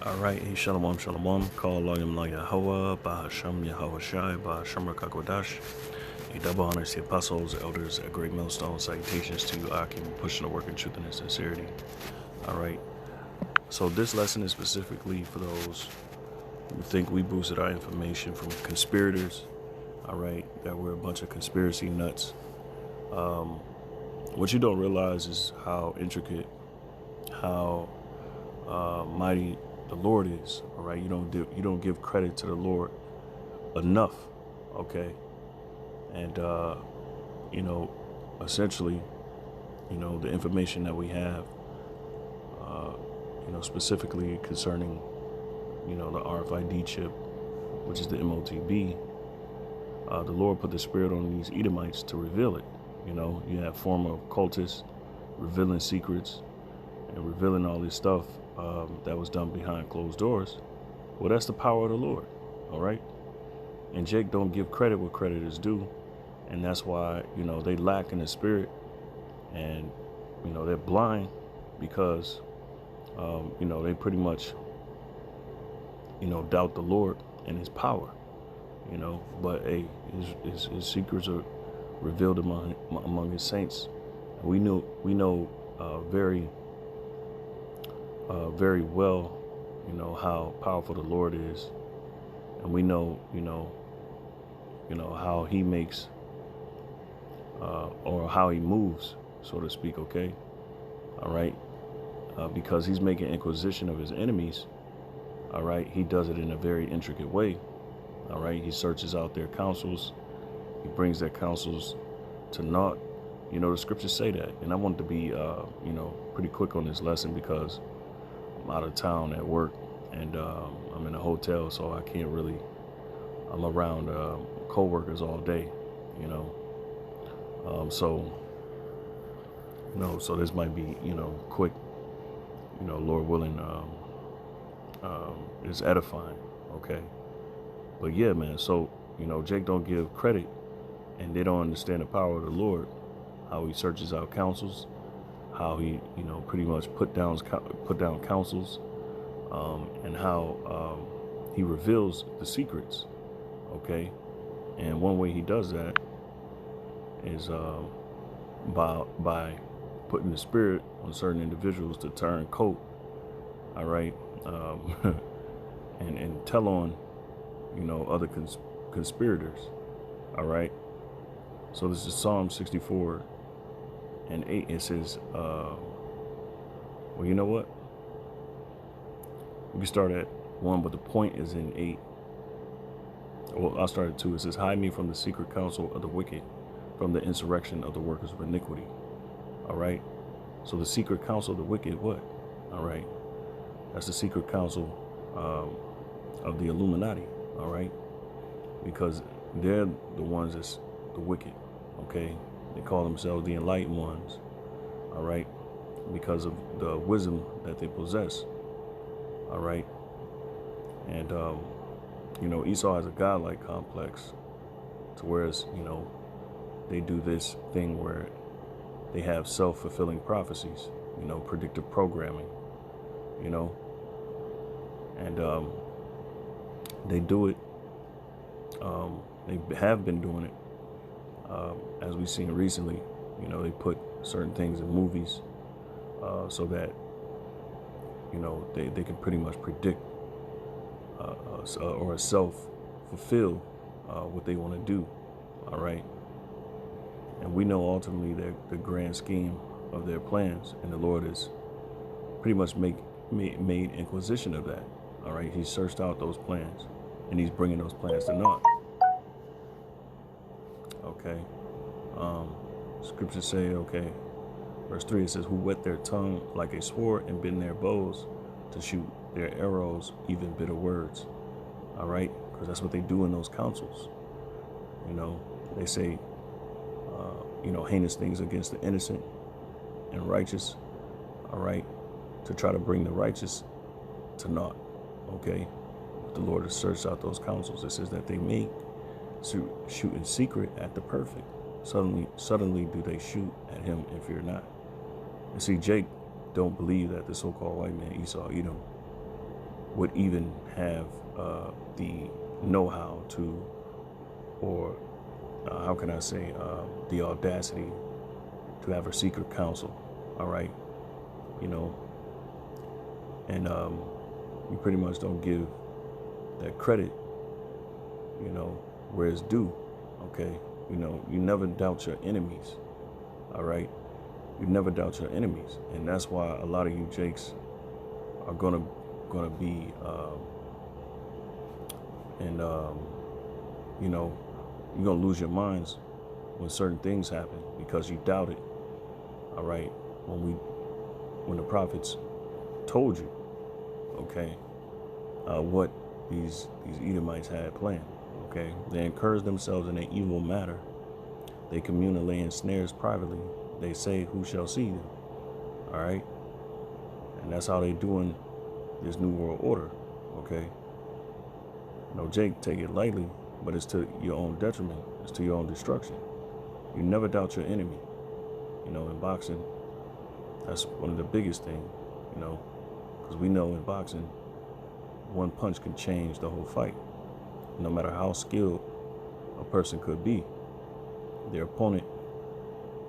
All right, hey, shalom, shalom. Call Loyam La Yahweh, Bahasham Yahweh Shai, Bahasham Rakakwadash. A double honors to the apostles, elders, a great millstone. Salutations to you, Akim, pushing the work in truth and sincerity. All right, so this lesson is specifically for those who think we boosted our information from conspirators. All right, that we're a bunch of conspiracy nuts. What you don't realize is how intricate, how mighty the Lord is. All right, you don't give credit to the Lord enough. Okay, and essentially, the information that we have, specifically concerning, the RFID chip, which is the MOTB. The Lord put the spirit on these Edomites to reveal it. You have former cultists revealing secrets and revealing all this stuff that was done behind closed doors. Well, that's the power of the Lord, all right? And Jake don't give credit where credit is due, and that's why, they lack in the spirit, and, they're blind because, they pretty much, doubt the Lord and his power, but hey, his secrets are revealed among his saints. And we know very well, how powerful the Lord is, and we know, how he makes, or how he moves, so to speak. Okay, all right, because he's making inquisition of his enemies. All right, he does it in a very intricate way. All right, he searches out their counsels, he brings their counsels to naught. The scriptures say that, and I want to be, pretty quick on this lesson because I'm out of town at work, and I'm in a hotel, so I can't really. I'm around co-workers all day, so so this might be quick, Lord willing, is edifying, okay. But yeah, man. So Jake don't give credit, and they don't understand the power of the Lord, how he searches out counsels, how he pretty much put down counsels, and how he reveals the secrets. Okay, and one way he does that is by putting the spirit on certain individuals to turn coat. All right, and tell on other conspirators. All right, so this is Psalm 64 and 8. It says, well, you know what? We can start at 1, but the point is in 8. Well, I'll start at 2. It says, hide me from the secret counsel of the wicked, from the insurrection of the workers of iniquity. All right. So the secret counsel of the wicked, what? All right. That's the secret counsel of the Illuminati. All right. Because they're the ones that's the wicked. Okay. They call themselves the enlightened ones. All right. Because of the wisdom that they possess. All right. And, Esau has a godlike complex, to whereas, they do this thing where they have self-fulfilling prophecies, predictive programming, and they do it. They have been doing it, as we've seen recently. They put certain things in movies so that, they can pretty much predict or self-fulfill what they want to do. All right. And we know ultimately the grand scheme of their plans, and the Lord has pretty much made inquisition of that. All right, He searched out those plans, and He's bringing those plans to naught. Okay, scriptures say, okay, verse 3, it says, who wet their tongue like a sword and bend their bows to shoot their arrows, even bitter words. All right, because that's what they do in those councils. They say, heinous things against the innocent and righteous, all right, to try to bring the righteous to naught, okay. But the Lord has searched out those counsels. It says that they may shoot in secret at the perfect. Suddenly do they shoot at him and fear not. And see, Jake don't believe that the so-called white man, Esau, Edom, would even have the know-how to, or how can I say, the audacity to have a secret council. All right, you know, and we pretty much don't give that credit, you know, where it's due. Okay, you know, you never doubt your enemies. All right, you never doubt your enemies, and that's why a lot of you Jakes are gonna be you know, you're gonna lose your minds when certain things happen because you doubt it. All right, when the prophets told you, okay, what these Edomites had planned. Okay, they encourage themselves in an evil matter. They communally in snares privately. They say, "Who shall see them?" All right, and that's how they doing this new world order. Okay, no, Jake, take it lightly, but it's to your own detriment. It's to your own destruction. You never doubt your enemy. You know, in boxing, that's one of the biggest things. You know, because we know in boxing, one punch can change the whole fight. No matter how skilled a person could be, their opponent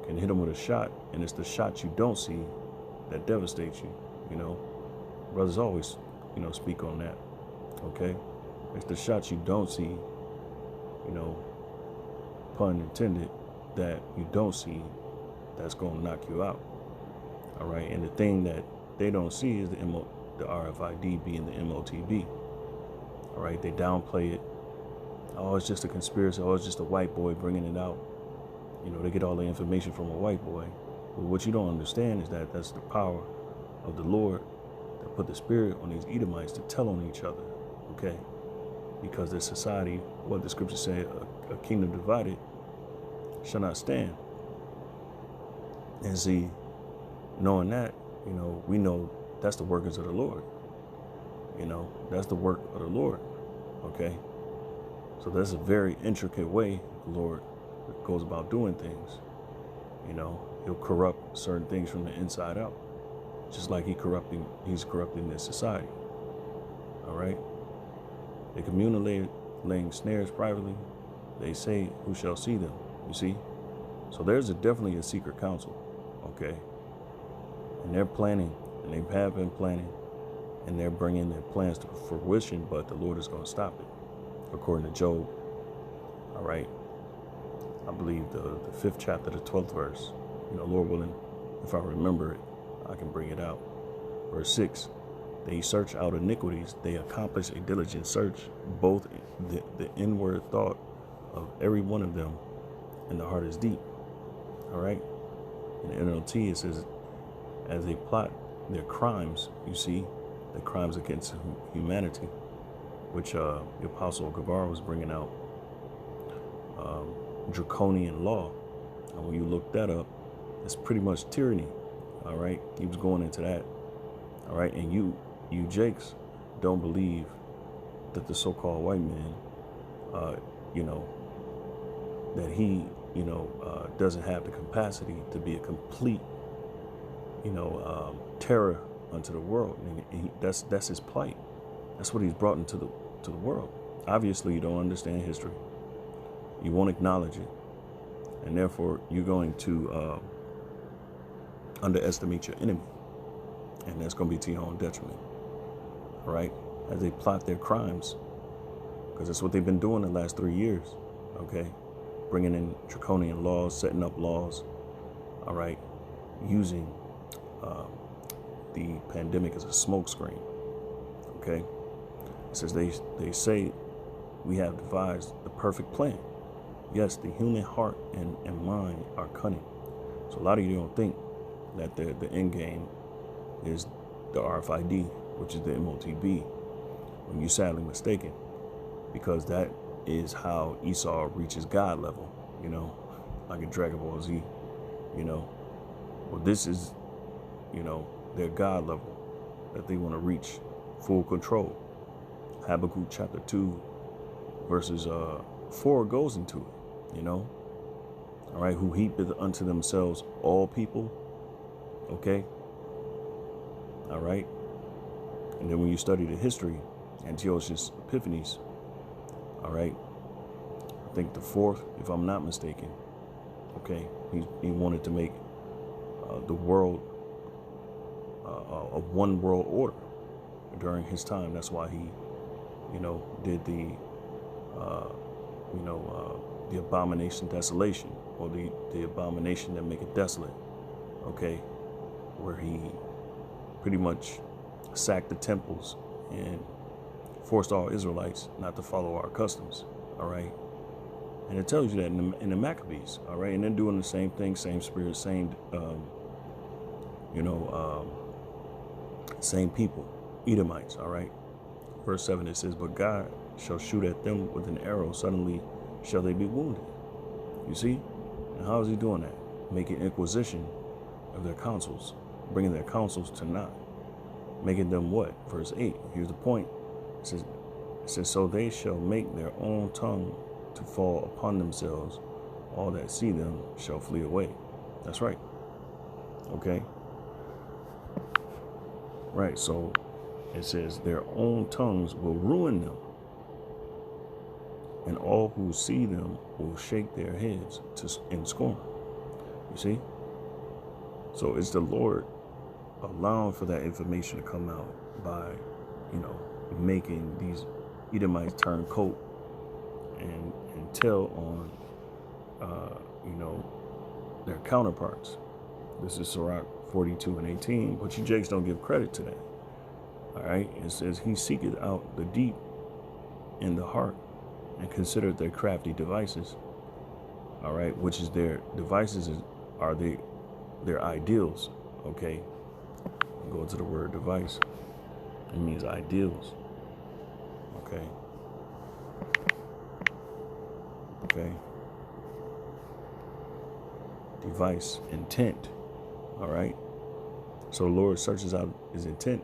can hit them with a shot, and it's the shot you don't see that devastates you. You know, brothers always, you know, speak on that. Okay, it's the shot you don't see, you know, pun intended, that you don't see that's going to knock you out. All right, and the thing that they don't see is the RFID being the MOTB. All right, they downplay it. Oh, it's just a conspiracy. Oh, it's just a white boy bringing it out. You know, they get all the information from a white boy. But what you don't understand is that that's the power of the Lord that put the spirit on these Edomites to tell on each other. Okay, because their society, what the scriptures say, a kingdom divided shall not stand. And see, knowing that, you know, we know that's the workings of the Lord. You know, that's the work of the Lord. Okay, so that's a very intricate way the Lord goes about doing things. You know, he'll corrupt certain things from the inside out, just like he's corrupting this society. All right, they communally laying snares privately. They say, "Who shall see them?" You see, so there's definitely a secret council. Okay, and they're planning, and they have been planning, and they're bringing their plans to fruition, but the Lord is going to stop it, according to Job. All right, I believe the 5th chapter, the 12th verse. You know, Lord willing, if I remember it, I can bring it out. Verse 6, they search out iniquities, they accomplish a diligent search, both the inward thought of every one of them, and the heart is deep. All right, in the NLT it says, as they plot their crimes, you see, the crimes against humanity, which the Apostle Gavar was bringing out, draconian law. And when you look that up, it's pretty much tyranny. All right, he was going into that. All right, and you Jakes don't believe that the so-called white man, you know, that he, you know, doesn't have the capacity to be a complete, you know, terror unto the world. And that's his plight. That's what he's brought into the world. Obviously, you don't understand history. You won't acknowledge it, and therefore you're going to underestimate your enemy, and that's going to be to your own detriment. All right, as they plot their crimes, because that's what they've been doing the last 3 years. Okay, bringing in draconian laws, setting up laws. All right, using the pandemic as a smokescreen. Okay, it says they say we have devised the perfect plan. Yes, the human heart and mind are cunning. So a lot of you don't think that the end game is the RFID, which is the MOTB, when you're sadly mistaken, because that is how Esau reaches God level, you know, like in Dragon Ball Z, you know. Well, this is, you know, their God level that they want to reach full control. Habakkuk chapter 2, verses 4 goes into it. You know, all right, who heapeth unto themselves all people. Okay, all right, And then when you study the history, Antiochus Epiphanes, all right, I think the fourth, if I'm not mistaken, okay, he wanted to make the world a one world order during his time. That's why he, did the the abomination desolation, or the abomination that make it desolate, okay, where he pretty much sacked the temples and forced all Israelites not to follow our customs, all right. And it tells you that in the Maccabees, all right, and they're doing the same thing, same spirit, same same people, Edomites, all right. Verse 7, it says, but God shall shoot at them with an arrow, suddenly shall they be wounded. You see? And how is he doing that? Making inquisition of their counsels, bringing their counsels to naught, making them what? Verse 8, here's the point. It says, so they shall make their own tongue to fall upon themselves. All that see them shall flee away. That's right. Okay? Right, so it says their own tongues will ruin them, and all who see them will shake their heads in scorn. You see? So it's the Lord allowing for that information to come out by, making these Edomites turn coat and tell on, their counterparts. This is Sirach 42:18, but you Jakes don't give credit to that. All right, it says he seeketh out the deep in the heart and considered their crafty devices. All right, which is their devices are their ideals. Okay, go to the word device. It means ideals. Okay. Okay. Device, intent. All right. So the Lord searches out his intent.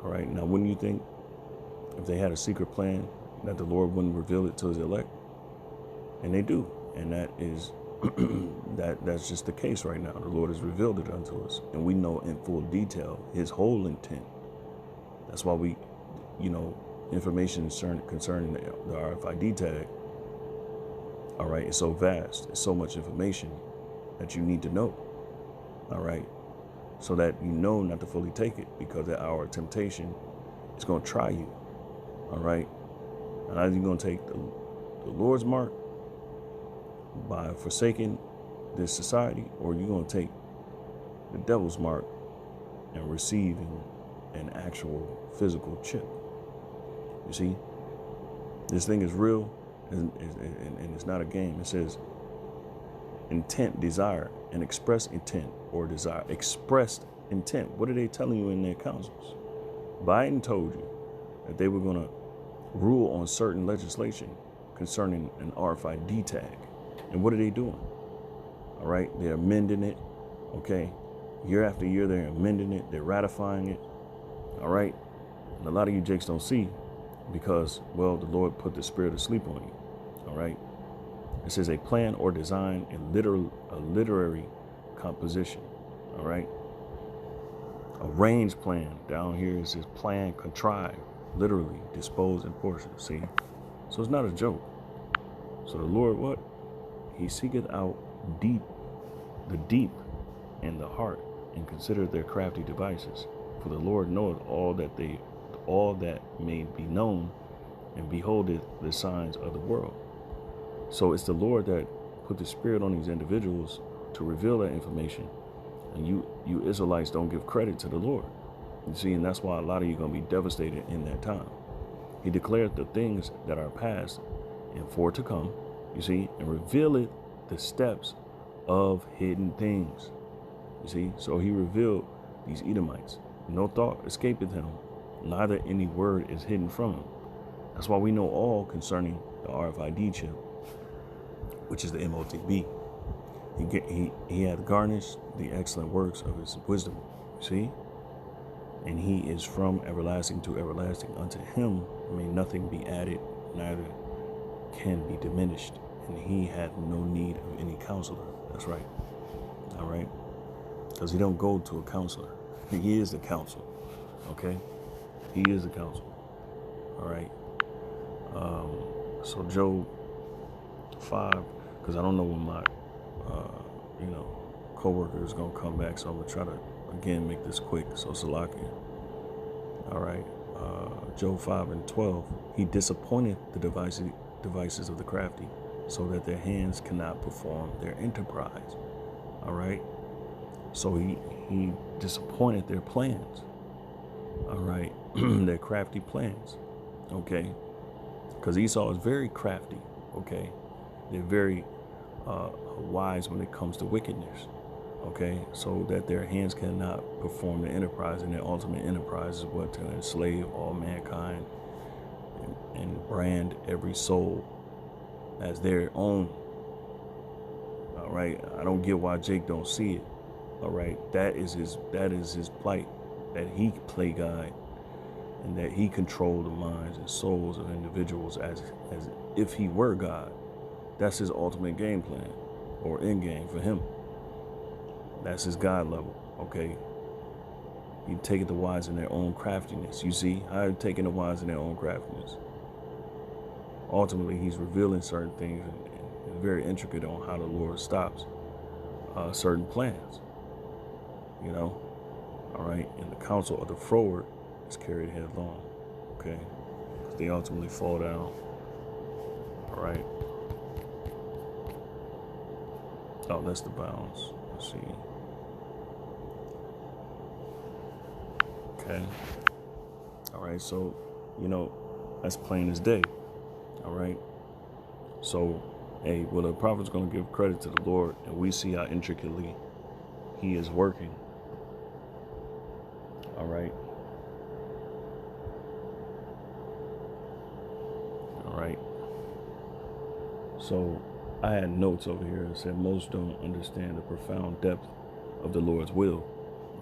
All right. Now, wouldn't you think if they had a secret plan that the Lord wouldn't reveal it to his elect? And they do. And that is that's just the case right now. The Lord has revealed it unto us, and we know in full detail his whole intent. That's why we, information concerning the RFID tag, all right, it's so vast. It's so much information that you need to know, all right, so that you know not to fully take it, because the hour of temptation is going to try you, all right. And either you're going to take the Lord's mark by forsaking this society, or you're going to take the devil's mark and receiving an actual physical chip. You see, this thing is real, and it's not a game. It says intent, desire, and express intent or desire. Expressed intent. What are they telling you in their councils? Biden told you that they were going to rule on certain legislation concerning an RFID tag. And what are they doing? All right, they're amending it. Okay, year after year, they're amending it. They're ratifying it. All right, and a lot of you Jakes don't see, because, well, the Lord put the spirit of sleep on you. All right, it says a plan or design, a literary composition. All right, arranged plan. Down here it says plan, contrive, literally dispose in portions. See, so it's not a joke. So the Lord, what? He seeketh out the deep in the heart, and considereth their crafty devices. For the Lord knoweth all that may be known, and beholdeth the signs of the world. So it's the Lord that put the spirit on these individuals to reveal that information. And you Israelites don't give credit to the Lord. You see, and that's why a lot of you are going to be devastated in that time. He declared the things that are past and for to come, you see, and revealeth the steps of hidden things. You see, so he revealed these Edomites. No thought escapeth him, neither any word is hidden from him. That's why we know all concerning the RFID chip, which is the MOTB. He hath garnished the excellent works of his wisdom. See? And he is from everlasting to everlasting. Unto him may nothing be added, neither can be diminished. And he hath no need of any counselor. That's right. All right? Because he don't go to a counselor. He is the counsel. Okay? He is the counsel. All right. So Job 5, because I don't know when my, coworker is going to come back. So I'm going to try to, again, make this quick. So Salakia. All right. Job 5:12. He disappointed the devices of the crafty so that their hands cannot perform their enterprise. All right. So he disappointed their plans. All right. Their crafty plans. Okay. Because Esau is very crafty. Okay. They're very wise when it comes to wickedness. Okay. So that their hands cannot perform their enterprise, and their ultimate enterprise is what? To enslave all mankind and brand every soul as their own. All right. I don't get why Jake don't see it. All right. That is his plight, that he play God, and that he controlled the minds and souls of individuals as if he were God. That's his ultimate game plan, or end game for him. That's his God level. Okay. He taking the wise in their own craftiness. You see how he's taking the wise in their own craftiness. Ultimately, he's revealing certain things and very intricate on how the Lord stops certain plans. You know, all right. And the counsel of the froward is carried headlong. Okay, they ultimately fall down. All right. Oh, that's the bounds. Let's see. Okay. All right. So, that's plain as day. All right. So, hey, well, the prophet's going to give credit to the Lord, and we see how intricately he is working. All right. All right. So I had notes over here that said most don't understand the profound depth of the Lord's will.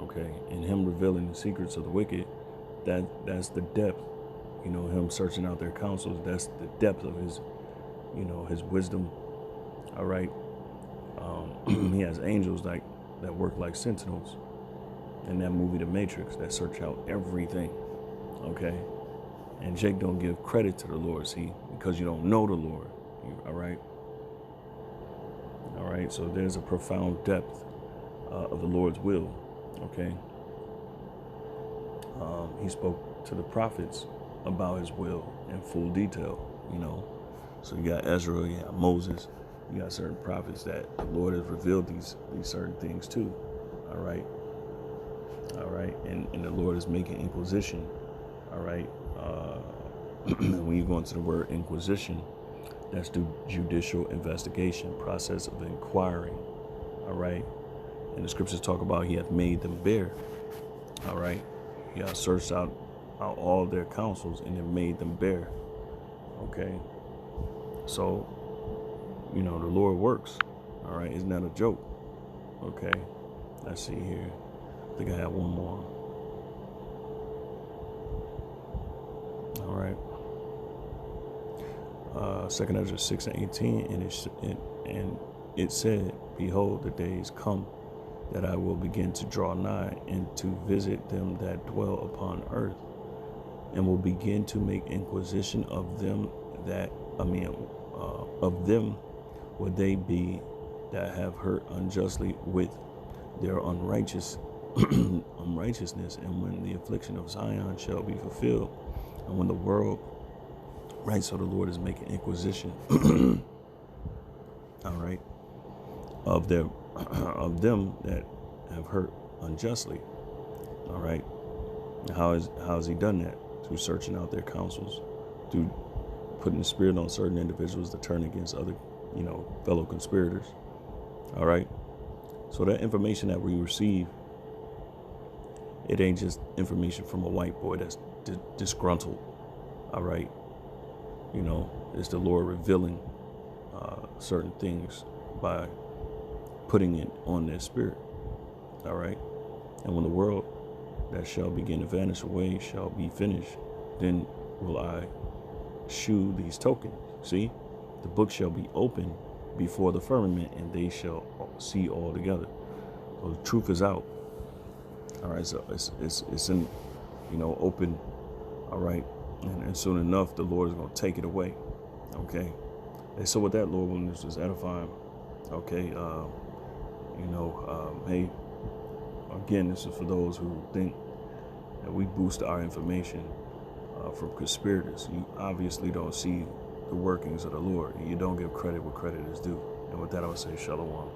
Okay. And him revealing the secrets of the wicked, that's the depth. Him searching out their counsels, that's the depth of his, his wisdom. All right. He has angels that work like sentinels in that movie, The Matrix, that search out everything. Okay. And Jake don't give credit to the Lord, see, because you don't know the Lord. All right. All right. So there's a profound depth of the Lord's will. Okay. He spoke to the prophets about his will in full detail, So you got Ezra, you got Moses, you got certain prophets that the Lord has revealed these certain things to. All right. All right. And the Lord is making inquisition. All right. When you go into the word inquisition, that's the judicial investigation process of inquiring. All right. And the scriptures talk about he hath made them bare. All right. He hath searched out all their counsels and then made them bare. Okay. So, the Lord works. All right. It's not a joke. Okay. Let's see here. I think I have one more. All right. 2 Ezra 6:18, and it said, behold, the days come that I will begin to draw nigh and to visit them that dwell upon earth, and will begin to make inquisition of them of them would they be that have hurt unjustly with their unrighteousness, and when the affliction of Zion shall be fulfilled, and when the world, right, so the Lord is making inquisition, all right, of them that have hurt unjustly, all right. How has he done that? Through searching out their counsels, through putting the spirit on certain individuals to turn against other, fellow conspirators, all right. So that information that we receive, it ain't just information from a white boy that's disgruntled, all right. It's the Lord revealing certain things by putting it on their spirit, all right. And when the world that shall begin to vanish away shall be finished, then will I shew these tokens. See, the book shall be open before the firmament, and they shall see all together. So the truth is out. All right, so it's in, open All right. And soon enough, the Lord is going to take it away. Okay. And so with that, Lord, when this is edifying, okay, hey, again, this is for those who think that we boost our information from conspirators. You obviously don't see the workings of the Lord, and you don't give credit where credit is due. And with that, I would say shalom.